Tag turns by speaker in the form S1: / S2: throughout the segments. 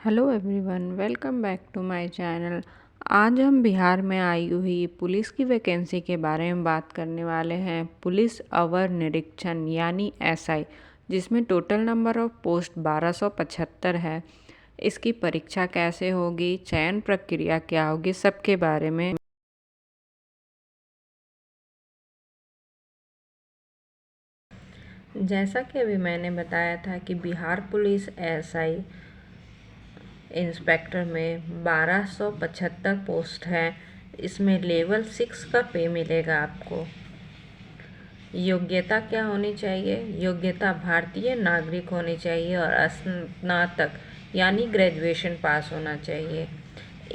S1: Hello everyone, welcome back to my channel. आज हम बिहार में आई हुई पुलिस की वैकेंसी के बारे में बात करने वाले हैं। पुलिस अवर निरीक्षण यानी एसआई, जिसमें टोटल नंबर ऑफ पोस्ट 1275 है। इसकी परीक्षा कैसे होगी, चयन प्रक्रिया क्या होगी, सबके बारे में जैसा कि अभी मैंने बताया था कि बिहार पुलिस एसआई इंस्पेक्टर में 1275 पोस्ट है। इसमें लेवल 6 का पे मिलेगा आपको। योग्यता क्या होनी चाहिए? योग्यता भारतीय नागरिक होनी चाहिए और स्नातक यानी ग्रेजुएशन पास होना चाहिए।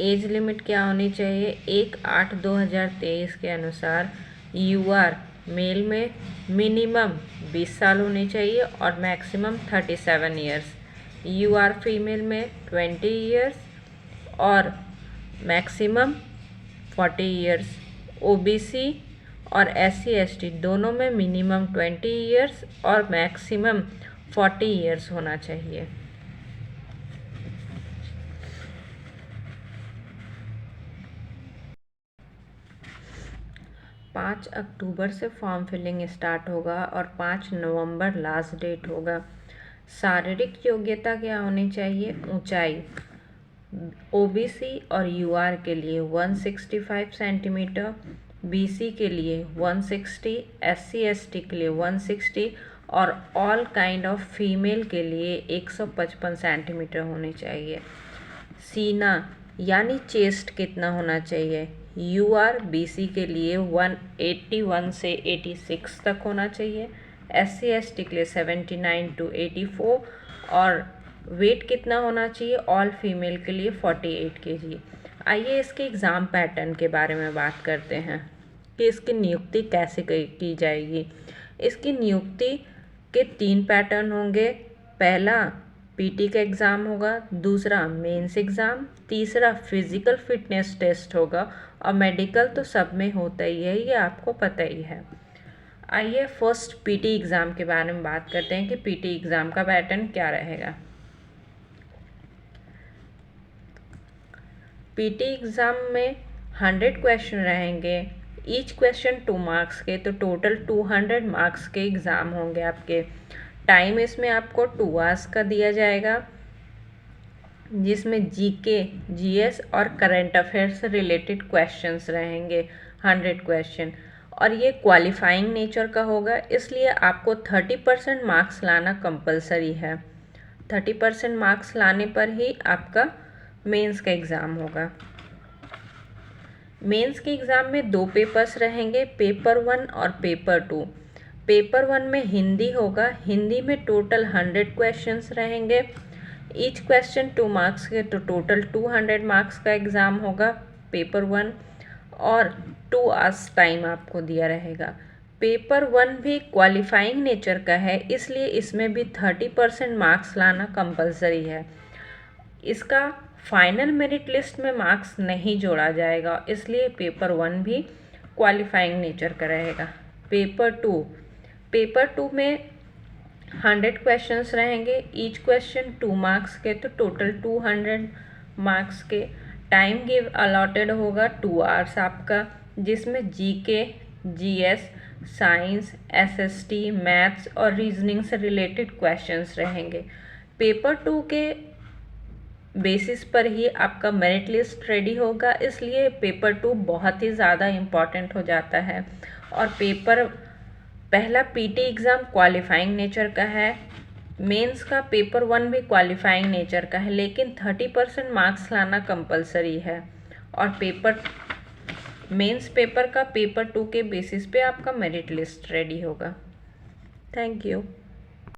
S1: एज लिमिट क्या होनी चाहिए? 1/8/2023 के अनुसार यूआर मेल में मिनिमम 20 साल होनी चाहिए और मैक्सिमम 37 ईयर्स। यूआर फीमेल में 20 ईयर्स और मैक्सिमम 40 ईयर्स। ओबीसी और SC/ST दोनों में मिनिमम 20 ईयर्स और मैक्सिमम 40 ईयर्स होना चाहिए। पाँच अक्टूबर से फॉर्म फिलिंग स्टार्ट होगा और 5 नवंबर लास्ट डेट होगा। शारीरिक योग्यता क्या होनी चाहिए? ऊंचाई ओबीसी और यूआर के लिए 165 सेंटीमीटर, बीसी के लिए 160, SC/ST के लिए 160 और ऑल काइंड ऑफ फीमेल के लिए 155 सेंटीमीटर होनी चाहिए। सीना यानी चेस्ट कितना होना चाहिए? यूआर बीसी के लिए 181 से 86 तक होना चाहिए, SC/ST के लिए 79 to 84 और वेट कितना होना चाहिए? ऑल फीमेल के लिए 48 kg। आइए इसके एग्ज़ाम पैटर्न के बारे में बात करते हैं कि इसकी नियुक्ति कैसे की जाएगी। इसकी नियुक्ति के 3 पैटर्न होंगे। पहला पीटी का एग्ज़ाम होगा, दूसरा मेंस एग्ज़ाम, तीसरा फिज़िकल फिटनेस टेस्ट होगा और मेडिकल तो सब में होता ही है, ये आपको पता ही है। आइए फर्स्ट पीटी एग्ज़ाम के बारे में बात करते हैं कि पीटी एग्ज़ाम का पैटर्न क्या रहेगा। पीटी एग्ज़ाम में 100 क्वेश्चन रहेंगे, ईच क्वेश्चन 2 मार्क्स के, तो टोटल 200 मार्क्स के एग्ज़ाम होंगे आपके। टाइम इसमें आपको 2 आवर्स का दिया जाएगा, जिसमें जीके, जीएस और करंट अफेयर्स से रिलेटेड क्वेश्चंस रहेंगे 100 क्वेश्चन। और ये क्वालिफाइंग नेचर का होगा, इसलिए आपको 30% मार्क्स लाना कंपलसरी है। 30% मार्क्स लाने पर ही आपका मेंस का एग्ज़ाम होगा। मेंस के एग्ज़ाम में 2 पेपर्स रहेंगे, पेपर 1 और पेपर 2। पेपर 1 में हिंदी होगा, हिंदी में टोटल 100 क्वेश्चंस रहेंगे, ईच क्वेश्चन 2 मार्क्स के, तो टोटल 200 मार्क्स का एग्ज़ाम होगा पेपर 1 और 2 आवर्स टाइम आपको दिया रहेगा। पेपर 1 भी क्वालिफाइंग नेचर का है, इसलिए इसमें भी 30% मार्क्स लाना कंपलसरी है। इसका फाइनल मेरिट लिस्ट में मार्क्स नहीं जोड़ा जाएगा, इसलिए पेपर 1 भी क्वालिफाइंग नेचर का रहेगा। पेपर 2 में 100 क्वेश्चंस रहेंगे, ईच क्वेश्चन 2 मार्क्स के, तो टोटल 200 मार्क्स के। टाइम गिव अलॉटेड होगा 2 आवर्स आपका, जिसमें GK, GS, science, SST, maths और रीजनिंग से रिलेटेड क्वेश्चंस रहेंगे। पेपर 2 के बेसिस पर ही आपका मेरिट लिस्ट रेडी होगा, इसलिए पेपर 2 बहुत ही ज़्यादा इम्पॉर्टेंट हो जाता है। और पहला पीटी एग्ज़ाम क्वालिफाइंग नेचर का है, मेंस का पेपर 1 भी क्वालिफाइंग नेचर का है, लेकिन 30% मार्क्स लाना कंपलसरी है। और मेंस पेपर का पेपर 2 के बेसिस पे आपका मेरिट लिस्ट रेडी होगा। Thank you.